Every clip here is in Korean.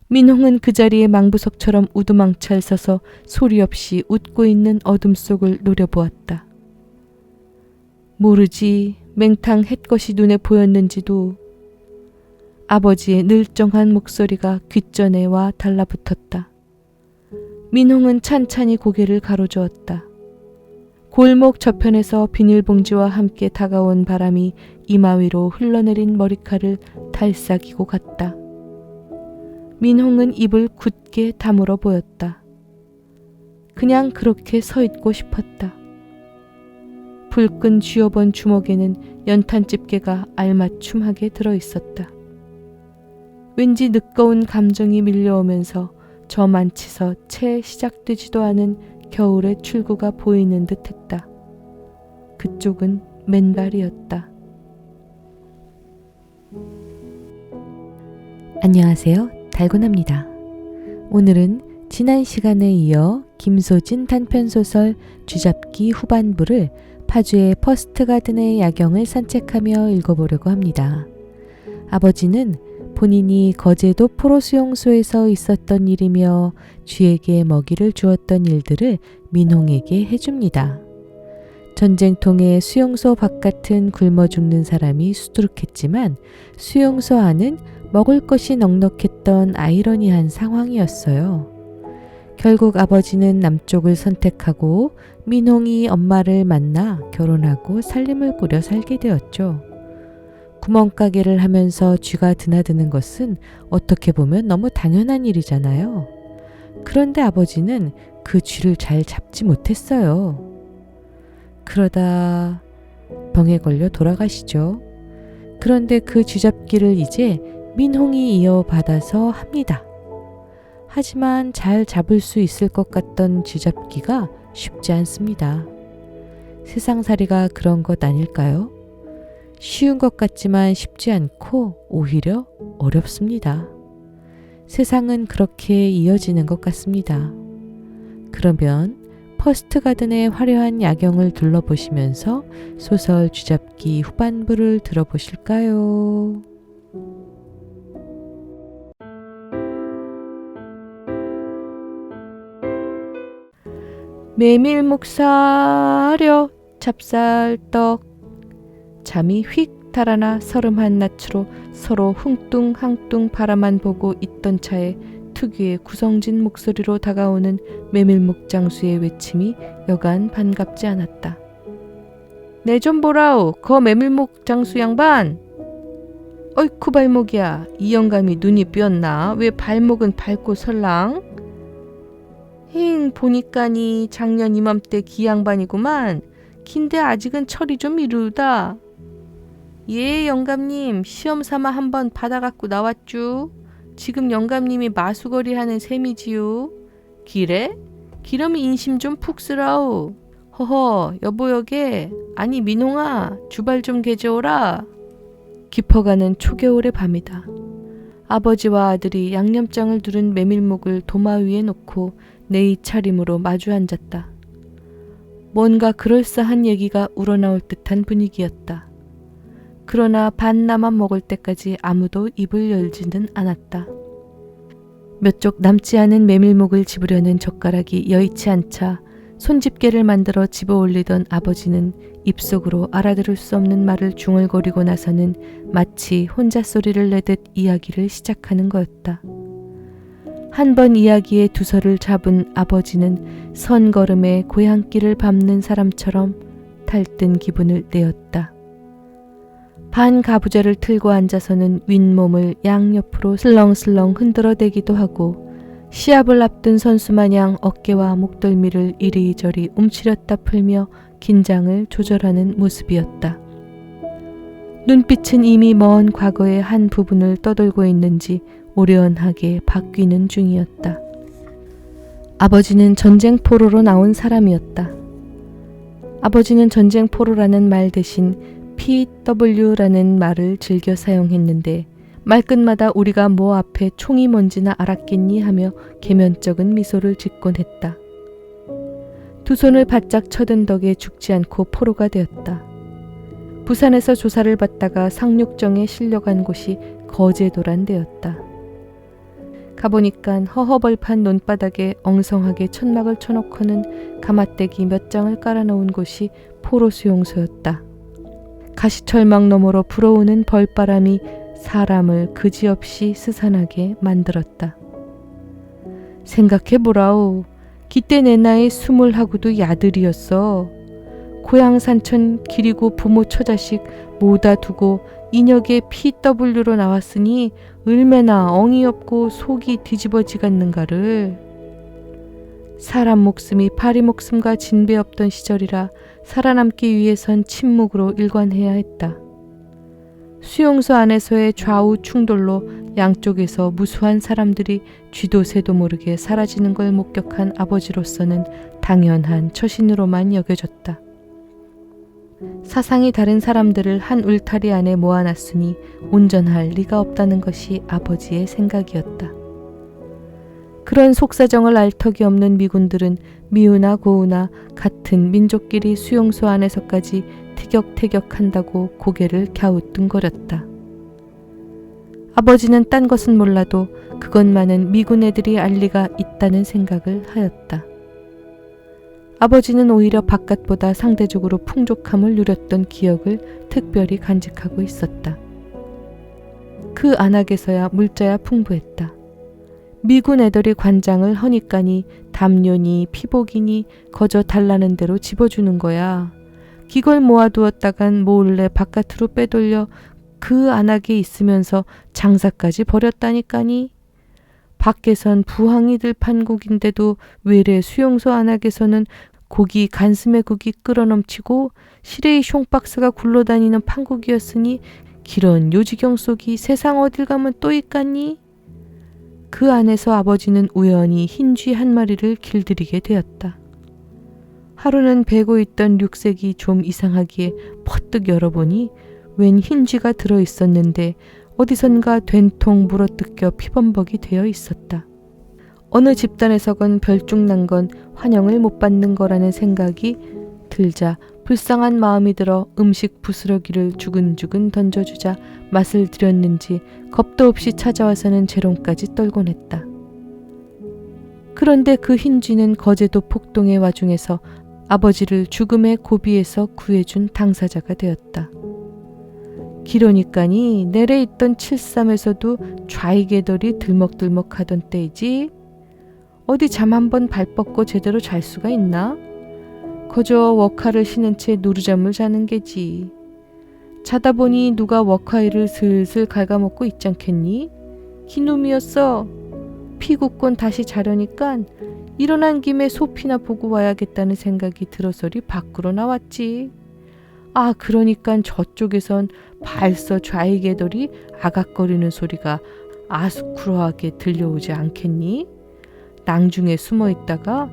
민홍은 그 자리에 망부석처럼 우두망찰 서서 소리 없이 웃고 있는 어둠 속을 노려보았다. 모르지 맹탕 햇것이 눈에 보였는지도 아버지의 늘정한 목소리가 귓전에 와 달라붙었다. 민홍은 찬찬히 고개를 가로저었다. 골목 저편에서 비닐봉지와 함께 다가온 바람이 이마 위로 흘러내린 머리칼을 달싹이고 갔다. 민홍은 입을 굳게 다물어 보였다. 그냥 그렇게 서 있고 싶었다. 불끈 쥐어본 주먹에는 연탄 집게가 알맞춤하게 들어있었다. 왠지 늦거운 감정이 밀려오면서 저 만치서 채 시작되지도 않은 겨울의 출구가 보이는 듯했다. 그쪽은 맨발이었다. 안녕하세요. 달고나입니다. 오늘은 지난 시간에 이어 김소진 단편소설 쥐잡기 후반부를 파주의 퍼스트가든의 야경을 산책하며 읽어보려고 합니다. 아버지는 본인이 거제도 포로수용소에서 있었던 일이며 쥐에게 먹이를 주었던 일들을 민홍에게 해줍니다. 전쟁통에 수용소 바깥은 굶어 죽는 사람이 수두룩했지만 수용소 안은 먹을 것이 넉넉했던 아이러니한 상황이었어요. 결국 아버지는 남쪽을 선택하고 민홍이 엄마를 만나 결혼하고 살림을 꾸려 살게 되었죠. 구멍가게를 하면서 쥐가 드나드는 것은 어떻게 보면 너무 당연한 일이잖아요. 그런데 아버지는 그 쥐를 잘 잡지 못했어요. 그러다 병에 걸려 돌아가시죠. 그런데 그 쥐잡기를 이제 민홍이 이어받아서 합니다. 하지만 잘 잡을 수 있을 것 같던 쥐잡기가 쉽지 않습니다. 세상살이가 그런 것 아닐까요? 쉬운 것 같지만 쉽지 않고 오히려 어렵습니다. 세상은 그렇게 이어지는 것 같습니다. 그러면 퍼스트가든의 화려한 야경을 둘러보시면서 소설 쥐잡기 후반부를 들어보실까요? 메밀묵 사려 찹쌀떡. 잠이 휙 달아나 서름한 낯으로 서로 흥뚱항뚱 바라만 보고 있던 차에 특유의 구성진 목소리로 다가오는 메밀묵 장수의 외침이 여간 반갑지 않았다. 내 좀 보라오, 거 메밀묵 장수 양반. 어이쿠 발목이야. 이 영감이 눈이 삐었나? 왜 발목은 밟고 설랑? 보니까니 작년 이맘때 기 양반이구만. 긴데 아직은 철이 좀 이르다. 예, 영감님, 시험 삼아 한번 받아갖고 나왔쥬. 지금 영감님이 마수거리 하는 셈이지요. 기래? 기러면 인심 좀 푹 쓰라오. 허허, 여보여게. 아니 민홍아, 주발 좀 개져오라. 깊어가는 초겨울의 밤이다. 아버지와 아들이 양념장을 두른 메밀묵을 도마 위에 놓고 내이 차림으로 마주 앉았다. 뭔가 그럴싸한 얘기가 우러나올 듯한 분위기였다. 그러나 반나만 먹을 때까지 아무도 입을 열지는 않았다. 몇 쪽 남지 않은 메밀묵을 집으려는 젓가락이 여의치 않자 손집게를 만들어 집어 올리던 아버지는 입속으로 알아들을 수 없는 말을 중얼거리고 나서는 마치 혼자 소리를 내듯 이야기를 시작하는 거였다. 한 번 이야기의 두서를 잡은 아버지는 선걸음에 고향길을 밟는 사람처럼 탈든 기분을 내었다. 반가부좌를 틀고 앉아서는 윗몸을 양옆으로 슬렁슬렁 흔들어대기도 하고 시합을 앞둔 선수마냥 어깨와 목덜미를 이리저리 움츠렸다 풀며 긴장을 조절하는 모습이었다. 눈빛은 이미 먼 과거의 한 부분을 떠돌고 있는지 오련하게 바뀌는 중이었다. 아버지는 전쟁 포로로 나온 사람이었다. 아버지는 전쟁 포로라는 말 대신 PW라는 말을 즐겨 사용했는데 말끝마다 우리가 뭐 앞에 총이 뭔지나 알았겠니 하며 계면적은 미소를 짓곤 했다. 두 손을 바짝 쳐든 덕에 죽지 않고 포로가 되었다. 부산에서 조사를 받다가 상륙정에 실려간 곳이 거제도란 데였다. 가보니깐 허허벌판 논바닥에 엉성하게 천막을 쳐놓고는 가마떼기 몇 장을 깔아놓은 곳이 포로 수용소였다. 가시철망 너머로 불어오는 벌바람이 사람을 그지없이 스산하게 만들었다. 생각해보라오. 기때 내 나이 20하고도 야들이었어. 고향 산천 기리고 부모 처자식 모다 두고 인역의 PW로 나왔으니 얼마나 엉이 없고 속이 뒤집어지겠는가를. 사람 목숨이 파리 목숨과 진배 없던 시절이라 살아남기 위해선 침묵으로 일관해야 했다. 수용소 안에서의 좌우 충돌로 양쪽에서 무수한 사람들이 쥐도 새도 모르게 사라지는 걸 목격한 아버지로서는 당연한 처신으로만 여겨졌다. 사상이 다른 사람들을 한 울타리 안에 모아놨으니 온전할 리가 없다는 것이 아버지의 생각이었다. 그런 속사정을 알 턱이 없는 미군들은 미우나 고우나 같은 민족끼리 수용소 안에서까지 티격태격한다고 고개를 갸우뚱거렸다. 아버지는 딴 것은 몰라도 그것만은 미군 애들이 알 리가 있다는 생각을 하였다. 아버지는 오히려 바깥보다 상대적으로 풍족함을 누렸던 기억을 특별히 간직하고 있었다. 그 안악에서야 물자야 풍부했다. 미군 애들이 관장을 허니까니 담요니 피복이니 거저 달라는 대로 집어주는 거야. 기걸 모아두었다간 몰래 바깥으로 빼돌려 그 안악에 있으면서 장사까지 벌였다니까니. 밖에선 부항이 들판 고기인데도 외래 수용소 안악에서는 고기 간슴에 국이 끓어넘치고 시래이 숑박스가 굴러다니는 판국이었으니 기런 요지경 속이 세상 어딜 가면 또 있겠니? 그 안에서 아버지는 우연히 흰쥐 한 마리를 길들이게 되었다. 하루는 베고 있던 륙색이 좀 이상하기에 퍼뜩 열어보니 웬 흰쥐가 들어있었는데 어디선가 된통 물어뜯겨 피범벅이 되어 있었다. 어느 집단에서건 별중난 건 환영을 못 받는 거라는 생각이 들자 불쌍한 마음이 들어 음식 부스러기를 주근주근 던져주자 맛을 들였는지 겁도 없이 찾아와서는 재롱까지 떨곤 했다. 그런데 그 흰쥐는 거제도 폭동의 와중에서 아버지를 죽음의 고비에서 구해준 당사자가 되었다. 기로니까니 내래 있던 73에서도 좌이개돌이 들먹들먹하던 때이지. 어디 잠 한번 발 뻗고 제대로 잘 수가 있나? 거저 워카를 신은 채 누르잠을 자는 게지. 자다 보니 누가 워카이를 슬슬 갉아먹고 있잖겠니? 기놈이었어. 피 굳곤 다시 자려니깐 일어난 김에 소피나 보고 와야겠다는 생각이 들어서리 밖으로 나왔지. 아, 그러니깐 저쪽에선 발서 좌이개돌이 아각거리는 소리가 아수쿠러하게 들려오지 않겠니? 낭중에 숨어 있다가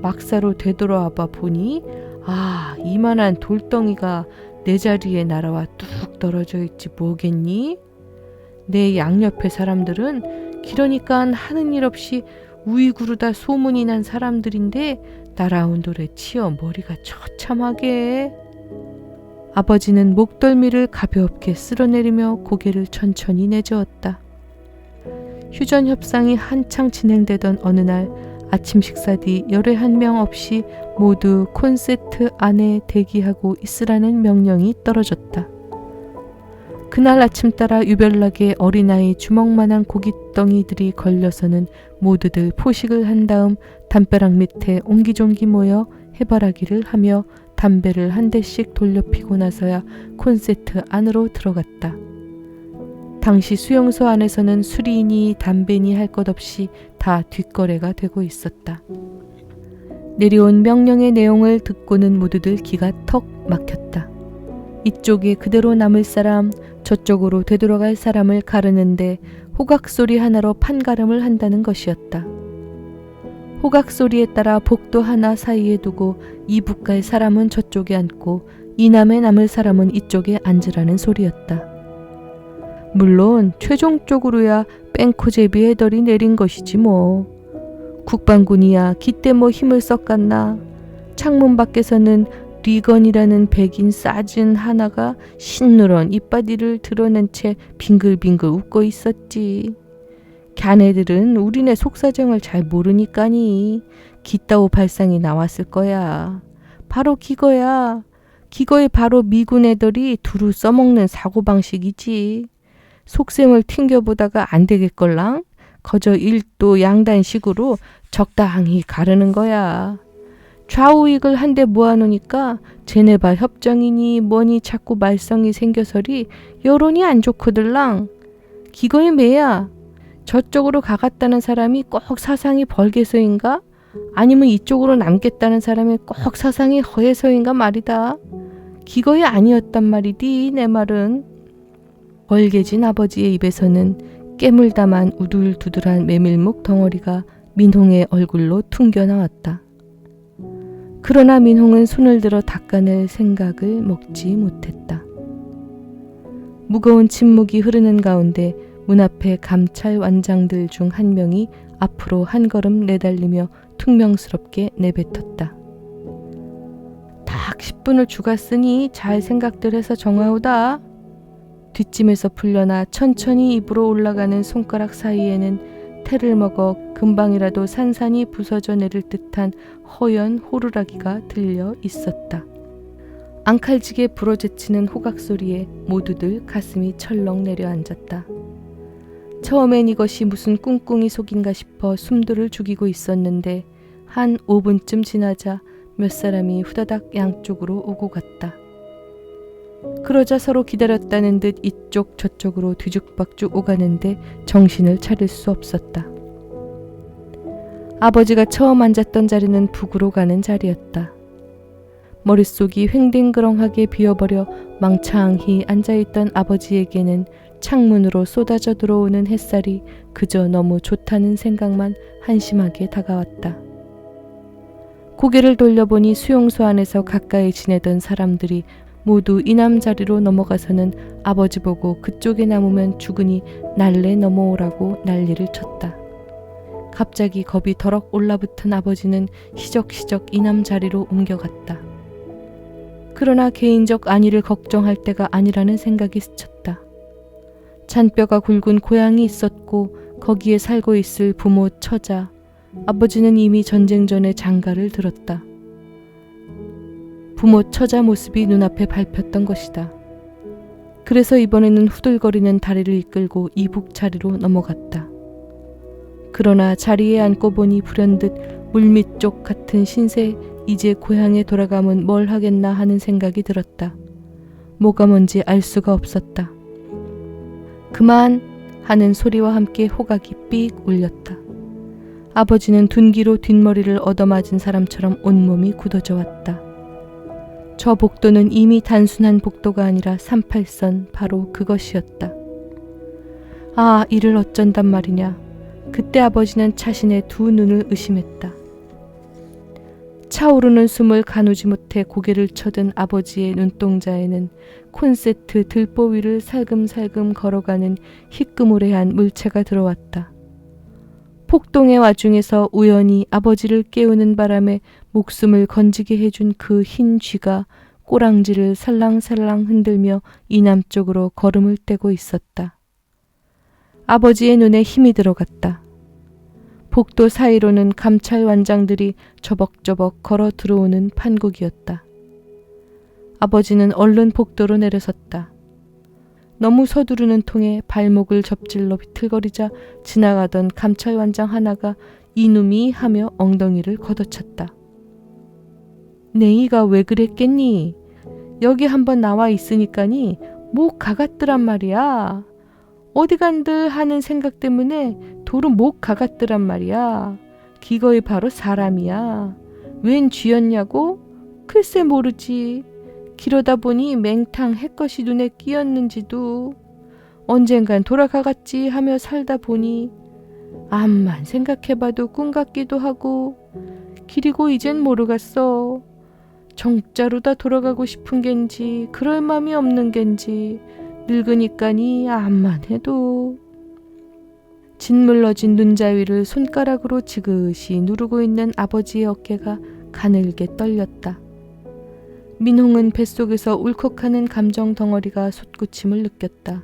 막사로 되돌아와봐 보니 아, 이만한 돌덩이가 내 자리에 날아와 뚝 떨어져 있지 뭐겠니? 내 양옆의 사람들은 기러니까 하는 일 없이 우이구르다 소문이 난 사람들인데 날아온 돌에 치여 머리가 처참하게. 아버지는 목덜미를 가볍게 쓸어내리며 고개를 천천히 내저었다. 휴전 협상이 한창 진행되던 어느 날 아침 식사 뒤 열에 한 명 없이 모두 콘세트 안에 대기하고 있으라는 명령이 떨어졌다. 그날 아침 따라 유별나게 어린아이 주먹만한 고깃덩이들이 걸려서는 모두들 포식을 한 다음 담벼락 밑에 옹기종기 모여 해바라기를 하며 담배를 한 대씩 돌려 피고 나서야 콘세트 안으로 들어갔다. 당시 수용소 안에서는 술이니 담배니 할 것 없이 다 뒷거래가 되고 있었다. 내려온 명령의 내용을 듣고는 모두들 기가 턱 막혔다. 이쪽에 그대로 남을 사람, 저쪽으로 되돌아갈 사람을 가르는데 호각소리 하나로 판가름을 한다는 것이었다. 호각소리에 따라 복도 하나 사이에 두고 이북 갈 사람은 저쪽에 앉고 이남에 남을 사람은 이쪽에 앉으라는 소리였다. 물론 최종적으로야 뺑코제비 해덜이 내린 것이지 뭐. 국방군이야 기때 뭐 힘을 썩갔나. 창문 밖에서는 리건이라는 백인 싸진 하나가 신누런 이빠디를 드러낸 채 빙글빙글 웃고 있었지. 자네들은 우리네 속사정을 잘 모르니까니 기따오 발상이 나왔을 거야. 바로 기거야. 기거에 바로 미군 애들이 두루 써먹는 사고방식이지. 속셈을 튕겨보다가 안 되겠걸랑? 거저 일도 양단식으로 적당히 가르는 거야. 좌우익을 한데 모아놓으니까 제네바 협정이니 뭐니 자꾸 말썽이 생겨서리 여론이 안 좋거들랑. 기거에 매야. 저쪽으로 가갔다는 사람이 꼭 사상이 벌게서인가? 아니면 이쪽으로 남겠다는 사람이 꼭 사상이 허해서인가 말이다. 기거에 아니었단 말이디 내 말은. 벌게진 아버지의 입에서는 깨물다만 우둘두둘한 메밀묵 덩어리가 민홍의 얼굴로 퉁겨나왔다. 그러나 민홍은 손을 들어 닦아낼 생각을 먹지 못했다. 무거운 침묵이 흐르는 가운데 문 앞에 감찰 완장들 중 한 명이 앞으로 한 걸음 내달리며 퉁명스럽게 내뱉었다. 딱 10분을 죽었으니 잘 생각들 해서 정하오다. 뒷짐에서 풀려나 천천히 입으로 올라가는 손가락 사이에는 태를 먹어 금방이라도 산산이 부서져 내릴 듯한 허연 호루라기가 들려 있었다. 앙칼지게 부러제치는 호각 소리에 모두들 가슴이 철렁 내려앉았다. 처음엔 이것이 무슨 꿍꿍이 속인가 싶어 숨들을 죽이고 있었는데 한 5분쯤 지나자 몇 사람이 후다닥 양쪽으로 오고 갔다. 그러자 서로 기다렸다는 듯 이쪽 저쪽으로 뒤죽박죽 오가는데 정신을 차릴 수 없었다. 아버지가 처음 앉았던 자리는 북으로 가는 자리였다. 머릿속이 횡댕그렁하게 비어버려 망창히 앉아있던 아버지에게는 창문으로 쏟아져 들어오는 햇살이 그저 너무 좋다는 생각만 한심하게 다가왔다. 고개를 돌려보니 수용소 안에서 가까이 지내던 사람들이 모두 이남 자리로 넘어가서는 아버지 보고 그쪽에 남으면 죽으니 날래 넘어오라고 난리를 쳤다. 갑자기 겁이 더럭 올라붙은 아버지는 시적시적 이남 자리로 옮겨갔다. 그러나 개인적 안위를 걱정할 때가 아니라는 생각이 스쳤다. 잔뼈가 굵은 고향이 있었고 거기에 살고 있을 부모 처자, 아버지는 이미 전쟁 전에 장가를 들었다. 부모 처자 모습이 눈앞에 밟혔던 것이다. 그래서 이번에는 후들거리는 다리를 이끌고 이북 자리로 넘어갔다. 그러나 자리에 앉고 보니 불현듯 물밑 쪽 같은 신세 이제 고향에 돌아가면 뭘 하겠나 하는 생각이 들었다. 뭐가 뭔지 알 수가 없었다. 그만 하는 소리와 함께 호각이 삑 울렸다. 아버지는 둔기로 뒷머리를 얻어맞은 사람처럼 온몸이 굳어져 왔다. 저 복도는 이미 단순한 복도가 아니라 38선 바로 그것이었다. 아, 이를 어쩐단 말이냐. 그때 아버지는 자신의 두 눈을 의심했다. 차오르는 숨을 가누지 못해 고개를 쳐든 아버지의 눈동자에는 콘세트 들보 위를 살금살금 걸어가는 희끄무레한 물체가 들어왔다. 폭동의 와중에서 우연히 아버지를 깨우는 바람에 목숨을 건지게 해준 그 흰 쥐가 꼬랑지를 살랑살랑 흔들며 이남 쪽으로 걸음을 떼고 있었다. 아버지의 눈에 힘이 들어갔다. 복도 사이로는 감찰 완장들이 저벅저벅 걸어 들어오는 판국이었다. 아버지는 얼른 복도로 내려섰다. 너무 서두르는 통에 발목을 접질러 비틀거리자 지나가던 감찰 완장 하나가 이놈이 하며 엉덩이를 걷어찼다. 네이가 왜 그랬겠니? 여기 한번 나와 있으니까니 목 가갔더란 말이야. 어디 간들 하는 생각 때문에 도로 목 가갔더란 말이야. 기거이 바로 사람이야. 웬 쥐였냐고? 글쎄 모르지. 기러다 보니 맹탕 햇것이 눈에 끼었는지도 언젠간 돌아가겠지 하며 살다 보니 암만 생각해봐도 꿈 같기도 하고 그리고 이젠 모르겠어. 정자로다 돌아가고 싶은 겐지 그럴 맘이 없는 겐지 늙으니까니 암만 해도. 짓물러진 눈자위를 손가락으로 지그시 누르고 있는 아버지의 어깨가 가늘게 떨렸다. 민홍은 뱃속에서 울컥하는 감정 덩어리가 솟구침을 느꼈다.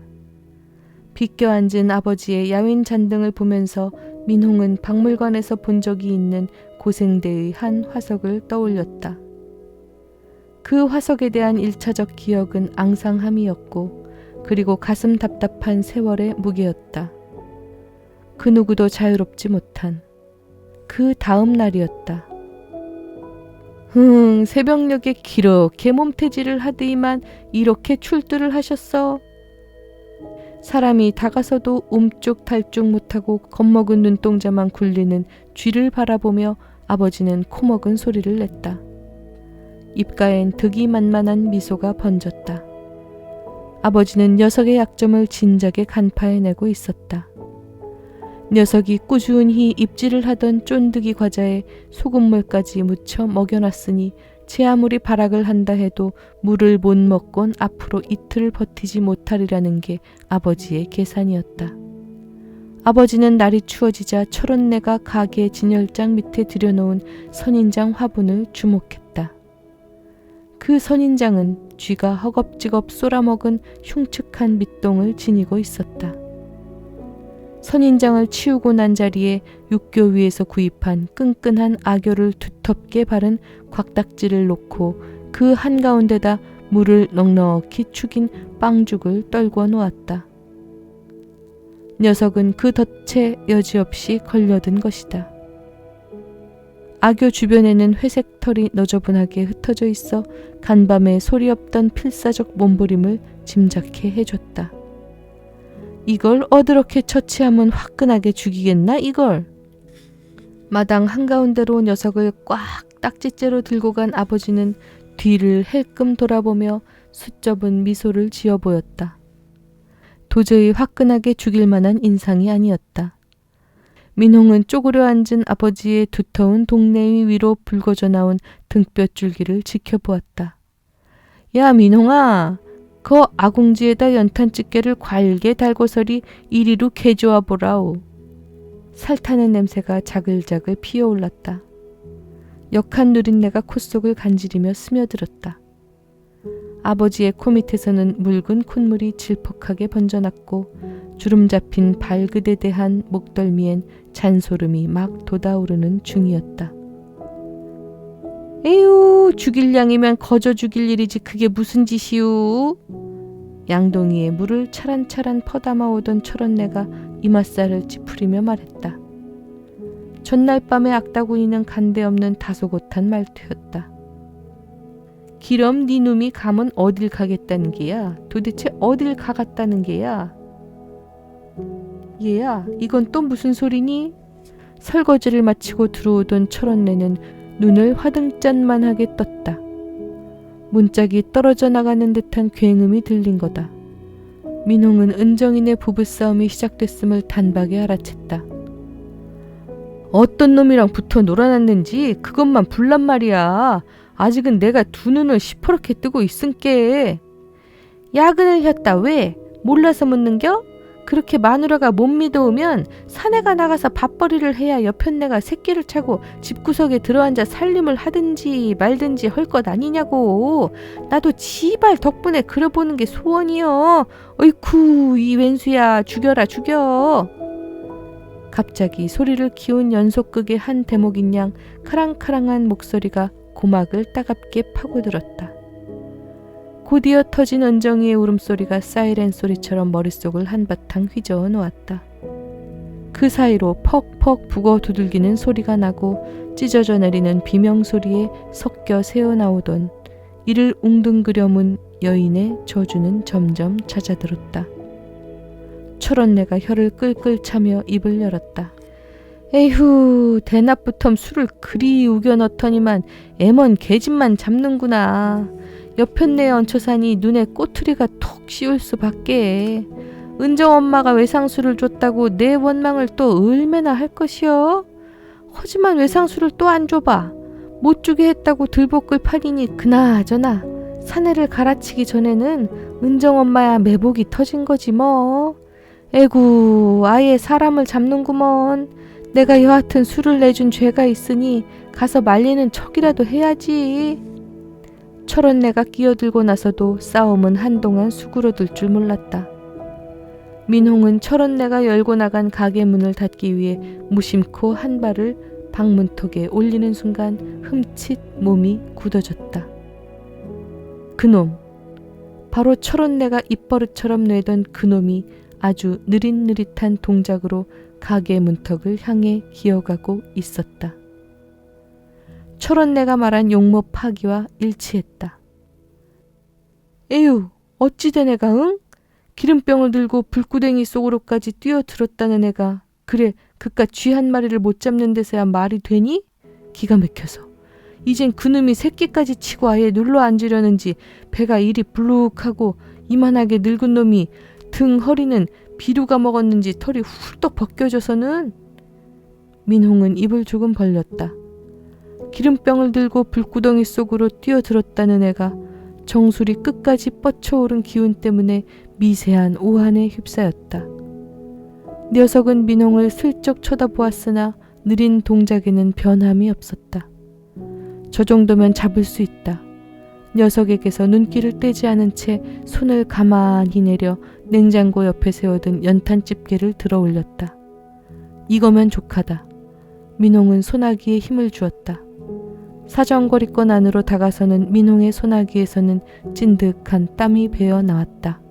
비껴 앉은 아버지의 야윈 잔등을 보면서 민홍은 박물관에서 본 적이 있는 고생대의 한 화석을 떠올렸다. 그 화석에 대한 1차적 기억은 앙상함이었고 그리고 가슴 답답한 세월의 무게였다. 그 누구도 자유롭지 못한 그 다음 날이었다. 새벽녘에 그렇게 몸태지를 하더니만 이렇게 출두를 하셨어. 사람이 다가서도 움쭉달쭉 못하고 겁먹은 눈동자만 굴리는 쥐를 바라보며 아버지는 코먹은 소리를 냈다. 입가엔 득이만만한 미소가 번졌다. 아버지는 녀석의 약점을 진작에 간파해내고 있었다. 녀석이 꾸준히 입질을 하던 쫀득이 과자에 소금물까지 묻혀 먹여놨으니 제 아무리 발악을 한다 해도 물을 못 먹곤 앞으로 이틀을 버티지 못하리라는 게 아버지의 계산이었다. 아버지는 날이 추워지자 철원네가 가게 진열장 밑에 들여놓은 선인장 화분을 주목했다. 그 선인장은 쥐가 허겁지겁 쏘라먹은 흉측한 밑동을 지니고 있었다. 선인장을 치우고 난 자리에 육교 위에서 구입한 끈끈한 악교를 두텁게 바른 곽딱지를 놓고 그 한가운데다 물을 넉넉히 축인 빵죽을 떨궈 놓았다. 녀석은 그 덫에 여지없이 걸려든 것이다. 악교 주변에는 회색 털이 너저분하게 흩어져 있어 간밤에 소리 없던 필사적 몸부림을 짐작해 해줬다. 이걸 어드럽게 처치하면 화끈하게 죽이겠나 이걸. 마당 한가운데로 녀석을 꽉 딱지째로 들고 간 아버지는 뒤를 헬끔 돌아보며 수줍은 미소를 지어 보였다. 도저히 화끈하게 죽일 만한 인상이 아니었다. 민홍은 쪼그려 앉은 아버지의 두터운 동네위 위로 붉어져 나온 등뼈줄기를 지켜보았다. 야 민홍아, 그 아궁지에다 연탄집게를 괄게 달고서리 이리로 개조와 보라오. 살타는 냄새가 자글자글 피어올랐다. 역한 누린내가 콧속을 간지리며 스며들었다. 아버지의 코 밑에서는 묽은 콧물이 질퍽하게 번져났고 주름 잡힌 발그대 대한 목덜미엔 잔소름이 막 돋아오르는 중이었다. 에휴, 죽일 양이면 거저 죽일 일이지 그게 무슨 짓이우. 양동이에 물을 차란차란 퍼담아 오던 철원네가 이맛살을 찌푸리며 말했다. 전날 밤에 악다구니는 간데없는 다소곳한 말투였다. 기럼 네 놈이 가면 어딜 가겠다는 게야? 도대체 어딜 가갔다는 게야? 얘야, 이건 또 무슨 소리니? 설거지를 마치고 들어오던 철원네는 눈을 화등짠만하게 떴다. 문짝이 떨어져 나가는 듯한 굉음이 들린 거다. 민홍은 은정이네 부부싸움이 시작됐음을 단박에 알아챘다. 어떤 놈이랑 붙어 놀아놨는지 그것만 불란 말이야. 아직은 내가 두 눈을 시퍼렇게 뜨고 있은께. 야근을 했다 왜? 몰라서 묻는겨? 그렇게 마누라가 못 믿어오면 사내가 나가서 밥벌이를 해야 옆편네가 새끼를 차고 집구석에 들어앉아 살림을 하든지 말든지 할 것 아니냐고. 나도 지발 덕분에 그려보는 게 소원이여. 어이쿠 이 왼수야, 죽여라 죽여. 갑자기 소리를 키운 연속극의 한 대목인 양 카랑카랑한 목소리가 고막을 따갑게 파고들었다. 곧이어 터진 은정이의 울음소리가 사이렌 소리처럼 머릿속을 한바탕 휘저어 놓았다. 그 사이로 퍽퍽 북어 두들기는 소리가 나고 찢어져 내리는 비명소리에 섞여 새어나오던 이를 웅둥그려 문 여인의 저주는 점점 잦아들었다. 철원네가 혀를 끌끌 차며 입을 열었다. 에휴, 대낮부터 술을 그리 우겨 넣더니만 애먼 계집만 잡는구나. 옆편네에 얹혀 사니 눈에 꼬투리가 톡 씌울 수밖에. 은정 엄마가 외상술을 줬다고 내 원망을 또 얼마나 할 것이여? 하지만 외상술을 또 안 줘봐. 못 주게 했다고 들볶을 판이니 그나저나 사내를 갈아치기 전에는 은정 엄마야 매복이 터진 거지 뭐. 에구, 아예 사람을 잡는구먼. 내가 여하튼 술을 내준 죄가 있으니 가서 말리는 척이라도 해야지. 철원네가 끼어들고 나서도 싸움은 한동안 수그러들 줄 몰랐다. 민홍은 철원내가 열고 나간 가게 문을 닫기 위해 무심코 한 발을 방문턱에 올리는 순간 흠칫 몸이 굳어졌다. 그놈, 바로 철원내가 입버릇처럼 내던 그놈이 아주 느릿느릿한 동작으로 가게 문턱을 향해 기어가고 있었다. 철원내가 말한 용모 파기와 일치했다. 에휴, 어찌 된 애가 응? 기름병을 들고 불구덩이 속으로까지 뛰어들었다는 애가 그래 그깟 쥐 한 마리를 못 잡는 데서야 말이 되니? 기가 막혀서. 이젠 그놈이 새끼까지 치고 아예 눌러 앉으려는지 배가 이리 불룩하고 이만하게 늙은 놈이 등 허리는 비루가 먹었는지 털이 훌떡 벗겨져서는. 민홍은 입을 조금 벌렸다. 기름병을 들고 불구덩이 속으로 뛰어들었다는 애가 정수리 끝까지 뻗쳐오른 기운 때문에 미세한 오한에 휩싸였다. 녀석은 민홍을 슬쩍 쳐다보았으나 느린 동작에는 변함이 없었다. 저 정도면 잡을 수 있다. 녀석에게서 눈길을 떼지 않은 채 손을 가만히 내려 냉장고 옆에 세워둔 연탄 집게를 들어 올렸다. 이거면 족하다. 민홍은 소나기에 힘을 주었다. 사정거리권 안으로 다가서는 민홍의 소나기에서는 찐득한 땀이 배어 나왔다.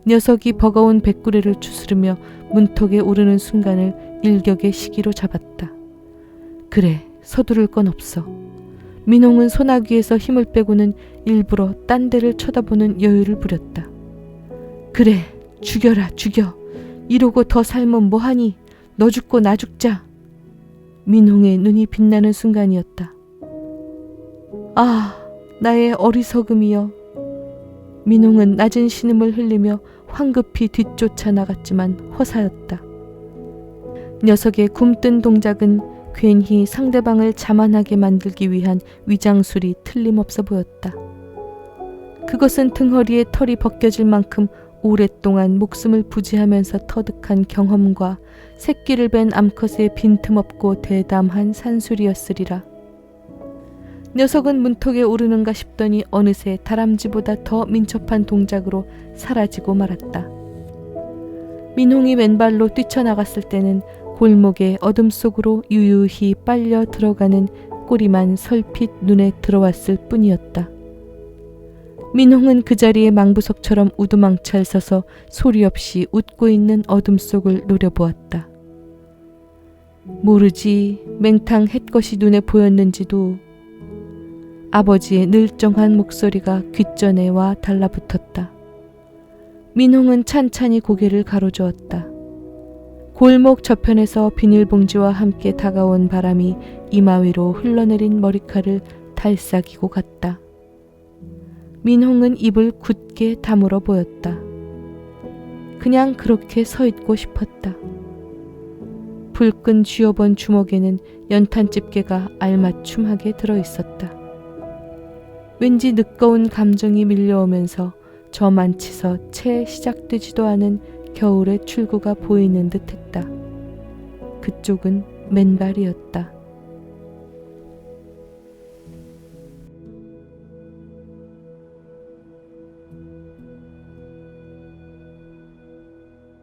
녀석이 버거운 백구레를 추스르며 문턱에 오르는 순간을 일격의 시기로 잡았다. 그래, 서두를 건 없어. 민홍은 소나기에서 힘을 빼고는 일부러 딴 데를 쳐다보는 여유를 부렸다. 그래, 죽여라, 죽여. 이러고 더 살면 뭐하니? 너 죽고 나 죽자. 민홍의 눈이 빛나는 순간이었다. 아, 나의 어리석음이여. 민홍은 낮은 신음을 흘리며 황급히 뒤쫓아 나갔지만 허사였다. 녀석의 굼뜬 동작은 괜히 상대방을 자만하게 만들기 위한 위장술이 틀림없어 보였다. 그것은 등허리에 털이 벗겨질 만큼 오랫동안 목숨을 부지하면서 터득한 경험과 새끼를 벤 암컷의 빈틈없고 대담한 산술이었으리라. 녀석은 문턱에 오르는가 싶더니 어느새 다람쥐보다 더 민첩한 동작으로 사라지고 말았다. 민홍이 맨발로 뛰쳐나갔을 때는 골목의 어둠 속으로 유유히 빨려 들어가는 꼬리만 설핏 눈에 들어왔을 뿐이었다. 민홍은 그 자리에 망부석처럼 우두망찰 서서 소리 없이 웃고 있는 어둠 속을 노려보았다. 모르지 맹탕 햇것이 눈에 보였는지도 아버지의 늘정한 목소리가 귓전에 와 달라붙었다. 민홍은 찬찬히 고개를 가로저었다. 골목 저편에서 비닐봉지와 함께 다가온 바람이 이마 위로 흘러내린 머리카락을 달싹이고 갔다. 민홍은 입을 굳게 다물어 보였다. 그냥 그렇게 서 있고 싶었다. 불끈 쥐어본 주먹에는 연탄 집게가 알맞춤하게 들어있었다. 왠지 늦거운 감정이 밀려오면서 저만치서 채 시작되지도 않은 겨울의 출구가 보이는 듯 했다. 그쪽은 맨발이었다.